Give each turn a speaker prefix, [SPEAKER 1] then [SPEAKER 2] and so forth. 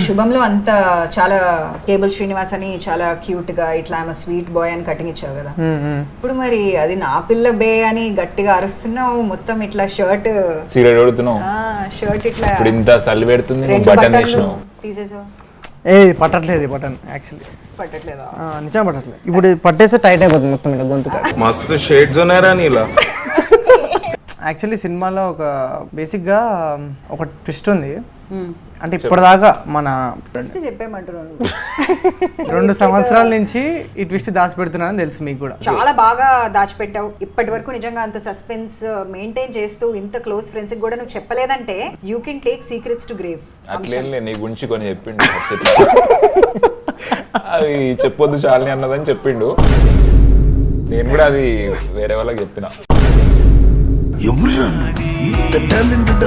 [SPEAKER 1] శుభంలో అంత చాలా కేబుల్ శ్రీనివాస్ అని చాలా క్యూట్ గా ఇట్లా ఆమె స్వీట్ బాయ్ అని కటింగ్ ఇచ్చావు కదా. ఇప్పుడు మరి అది నా పిల్ల బే అని గట్టిగా అరుస్తున్నావు, మొత్తం ఇట్లా షర్ట్
[SPEAKER 2] సీరియల్ పెడుతున్నావు,
[SPEAKER 1] షర్ట్ ఇట్లా
[SPEAKER 2] ఇప్పుడు ఇంత సల్లి పెడుతుంది,
[SPEAKER 1] రెండు
[SPEAKER 2] బటన్
[SPEAKER 1] బటన్లు
[SPEAKER 2] వేసినావు.
[SPEAKER 1] తీసేసావు.
[SPEAKER 3] పట్టట్లేదు ఈ బటన్ యాక్చువల్లీ,
[SPEAKER 1] పట్టట్లేదా?
[SPEAKER 3] నిజం పట్టట్లేదు. ఇప్పుడు పట్టేస్తే టైట్ అయిపోతుంది మొత్తం ఇట్లా గొంతు.
[SPEAKER 4] మస్తు షేడ్స్ ఉన్నారా నీలా.
[SPEAKER 3] యాక్చువల్లీ సినిమాలో ఒక బేసిక్గా ఒక ట్విస్ట్ ఉంది. అంటే ఇప్పటిదాకా మన
[SPEAKER 1] చెప్పేమంటున్నాను
[SPEAKER 3] 2 సంవత్సరాల నుంచి ఈ ట్విస్ట్ దాచిపెడుతున్నానని తెలుసు మీకు కూడా.
[SPEAKER 1] చాలా బాగా దాచిపెట్టావు ఇప్పటి వరకు. నిజంగా అంత సస్పెన్స్ మెయింటైన్ చేస్తూ ఇంత క్లోజ్ ఫ్రెండ్స్ కూడా నువ్వు చెప్పలేదంటే you can take secrets to grave.
[SPEAKER 2] అట్లే నీ గురించి కొన్ని చెప్పిండు, అది చెప్పొద్దు చాలని అన్నదని చెప్పిండు. నేను కూడా అది వేరే వాళ్ళకి చెప్పిన.
[SPEAKER 5] ఎవరు ఇంత టాలెంటెడ్